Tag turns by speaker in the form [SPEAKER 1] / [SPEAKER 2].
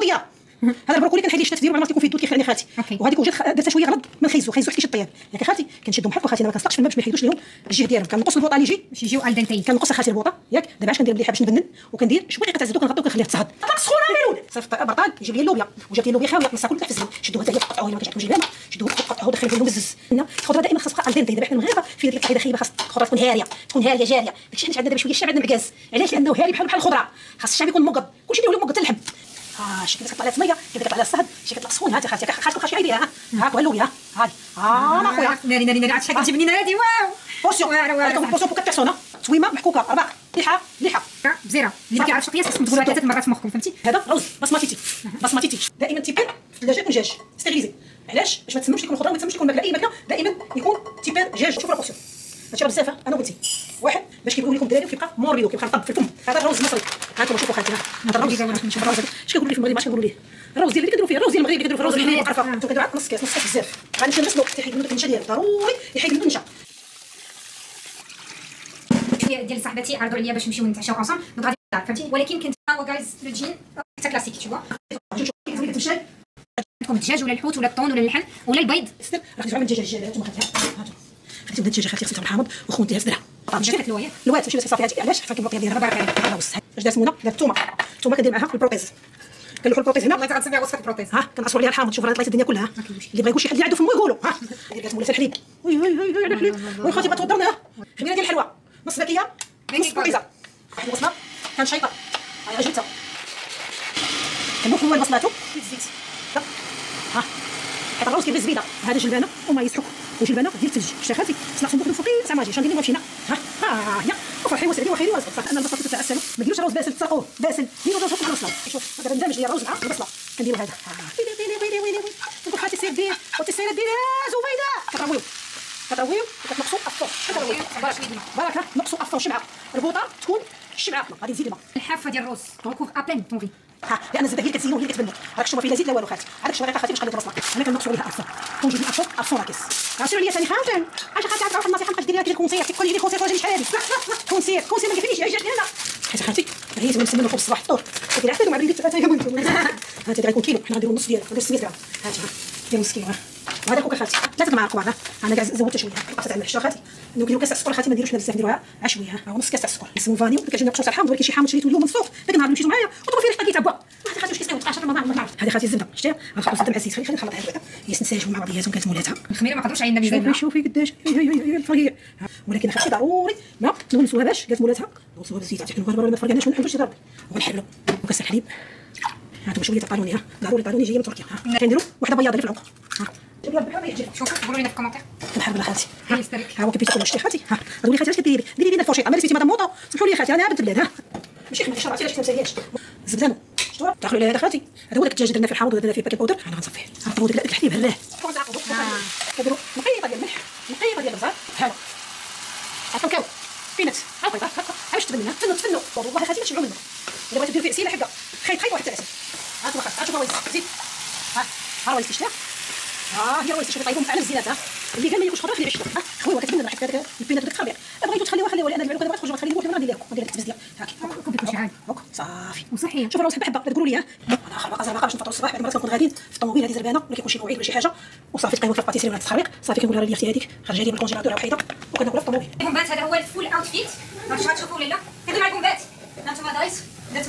[SPEAKER 1] طياب. هذا البروكولي كنحيد ليه الشتات ديالو بعد ما تيكون فيه الدود كيخليني خالتي. وهذيك وجات درتها شويه غلط من خيزو حيت كيشد الطياب. ياك خالتي كنشدهم بحال خالتي انا ما كنسلقش في الماء باش ما يحيدوش ليهم الجهه ديالهم. كنقص البوطه اللي يجي
[SPEAKER 2] باش يجيو الدنتين.
[SPEAKER 1] كنقص خالتي البوطه ياك. دابا اش كندير مليحه باش نبنن وكندير شويه دقيقه تاع الزيت وكنغطي وكنخليها تهض. طاق سخونه ملول صيفط برطاج يجيب لي اللوبيا وجات لي اللوبيا خاويه نصها كلها في الزيت. شدوها حتى هي قطعوها ما كتعجبكمش الجبانه شدوها قطعوها دخلوا فيهم بزز. الخضره دائما خاصها الدنتي. دابا حنا المغاربه في ديك القاعده خايبه خاص الخضره تكون هاريه تكون هاريه جاريه. داكشي علاش عندنا دابا شويه الشعب عندنا معكاز. علاش لانه هاري بحال الخضره. خاص الشعب يكون موقد كلشي ديالو موقد حتى اللحم. شي كيطلع عليها السميه كي كيطلع عليها الصهد شي كيطلع سخون. هاتي خالتي خاصك خاصك عيديها هاك اللوبيا هادي ما خويا
[SPEAKER 2] ناري عاد شحال كتجيبني نادي واو
[SPEAKER 1] بورسيون بورسيون بو 4 بيرسون تويمه محكوكه رباق ليحه
[SPEAKER 2] بزيره اللي ما كيعرفش القياس خصكم تقولوها 3 مرات في مخكم فهمتي.
[SPEAKER 1] هذا رز بسماتيتي دائما تيبان في الثلاجه يكون دجاج ستيريزي. علاش باش ما تسممش يكون خضره وما تسممش يكون ماكله اي ماكله دائما يكون تيبان دجاج. شوفوا لابورسيون هادشي راه بزاف انا وبنتي واحد باش كيبغيو لكم الدراري وكيبقى موربيدو كيبقى مطب في الفم. هذا الرز المصري هانتوما شوفوا خالتي هذا الرز. شوفوا الرز اش كنقولوا ليه في المغرب اش كنقولوا ليه الرز ديال اللي كنديروا فيه الرز ديال المغرب اللي كنديروا فيه الرز ديال المعرفه انتم كنديروا نص كاس بزاف. غنمشي نغسلو تيحيد منو داك النشا ديالو ضروري يحيد منو النشا.
[SPEAKER 2] ديال صاحبتي عرضوا عليا باش نمشيو نتعشاو اونصومبل دونك غادي فهمتي. ولكن كنت غايز لو جين حتى كلاسيك تو فوا عندكم الدجاج ولا الحوت ولا الطون ولا اللحم ولا البيض.
[SPEAKER 1] راه خديتو من الدجاج هانتوما خديتو من الدجاج خالتي خصك تحمض وخونتيها في الدرها
[SPEAKER 2] درت الويات
[SPEAKER 1] ماشي بس صافي هاتي علاش فكنبقى ديالها بارك عليك هذا وسط. اش دارت منى دارت الثومه كندير معاها البروتيز كنلوحوا البروتيز هنا
[SPEAKER 2] والله غنسميها وصفه البروتيز.
[SPEAKER 1] كنعصروا عليها الحامض. شوف راه طلعت الدنيا كلها اللي بغا يقول شي حد اللي عنده فمو يقولوا دير مولا الحليب وي على الحليب وي خالتي بتوضرنا خميره ديال الحلوى نص باكيه نص بروتيزه واحد البصله كنشيطها هاي جبتها كنوخوا البصلاته في الزيت حيت الروز كيبدا الزبيده. هذا جلبانه وما يسحق وجلبانه ديال الثلج. شتي خالتي صنعت صندوق فوقي 9 ماجي شندير مشينا هي وفرحي وسعدي وخيري ورزق. صافي انا البصله تاع السلو ما ديروش روز باسل تسرقوه باسل ديروا روز فوق البصله. شوف دابا ندمج ليا الروز مع البصله كنديروا هذا ويلي نقول خالتي سير دير وتسير ديرها زبيده كترويو وكتنقصوا الفور بارك نقصوا الفور شمعه البوطه تكون الشمعه غادي نزيد الماء.
[SPEAKER 2] الحافه ديال الروز كونكوف ابان طونفي
[SPEAKER 1] لان الزبده هي اللي كتزينو هي اللي كتبنو. هاك الشومه فيه لا زيت لا والو خالتي. هذاك الشومه خالتي باش قليت البصله انا كنقصوا عليها الفور كنجيب الفور راكيس. عرفتي عليا ثاني خالتي اش خالتي عرفت واحد النصيحه مابقاش ديريها كي كونسير كيقول لي كونسير واش شحال هذه كونسير ما كيفينيش يا لا حيت خالتي هي تبغي نسمنو الخبز صباح الفطور كدير عفير ومع بليدي حتى هي بنتو هاتي غيكون كيلو حنا غنديرو نص ديالو غندير 600 غرام. هاتي ديال نص كيلو وهذا كوكا خالتي 3 معالق كبار. انا كاع زودت شويه بقات تاع الملح خالتي نديرو كاس السكر خالتي ما نديروش بزاف نديروها عشويه نص كاس تاع السكر نسمو فانيو كنجي نقصو تاع الحامض ولكن شي حامض شريتو اليوم من السوق داك النهار مشيتو معايا وطلبوا فيه ريحه تاع بوا هذه خالتي واش كيسقيو 10 رمضان ما نعرف. هذه خالتي الزبده شتيها غنخلطو الزبده مع الزيت خلينا نخلطها بعدا هي تنسجم مع بعضياتهم كانت مولاتها.
[SPEAKER 2] الخميره ما قدروش علينا ميزاننا
[SPEAKER 1] شوفي قداش هي الفرقيه. ولكن خالتي ضروري ما نونسوها باش قالت مولاتها نونسوها بالزيت حتى المغاربه ما فرقناش ما نحبوش نضرب ونحلو وكاس الحليب. هاتو شويه الطالوني ضروري طالوني جايه من تركيا كنديروا وحده بياضه في العنق جابوها بالبحر يعجبك.
[SPEAKER 2] شوفوا قولوا لنا في الكومنتير
[SPEAKER 1] كنحب بلا خالتي
[SPEAKER 2] يسترك
[SPEAKER 1] هو كيف تاكل شتي خالتي قولي خالتي اش كديري ديري لينا الفوشيطه مالتي مدام موطو سمحوا لي خالتي انا بنت البلاد ماشي خدمه شرعتي علاش كنساليهاش الزبدانو شفتوا داخلوا لي هذا خالتي هذا هو داك الدجاج درنا فيه الحامض ودرنا فيه باكي بودر انا غنصفيه غنطيبو داك الحليب هلاه كنديروا نقيطه ديال الملح نقيطه ديال البزار هانو عطاو كاو بينات عطيطه باش تبنينا تفنوا والله خالتي ما تشبعوا منه الا بغيتو ديروا فيه عسيله حكا خيط واحد تاع العسل هاتوا خالتي هاتوا رويس زيد ها رويس شتيها هي رويس شوفي طيبهم على الزينات اللي قال ما ياكلش خضره خليه يعيش خويا كتبنى حيت هذاك البينات داك الخبير بغيتو تخليوها لان المعلومه بغيت تخرج غنخلي لكم غندير لكم ندير لك التبزيه هاكي
[SPEAKER 2] كلشي عادي
[SPEAKER 1] صافي
[SPEAKER 2] وصحيه.
[SPEAKER 1] شوف الروز حبه تقولوا لي انا خربقه زربقه باش نفطروا الصباح بعد ما كنكون غاديين في الطوموبيل هذه زربانه ولا كيكون شي موعد ولا شي حاجه وصافي تقيموا في الباتيسري ولا التخريق صافي كنقول لها راه اختي هذيك خرجها لي من الكونجيلاتور وحيده وكناكلها في الطوموبيل.
[SPEAKER 2] البومبات هذا هو الفول اوتفيت واش غتشوفوا ولا لا كندير مع البومبات هانتوما دايس درت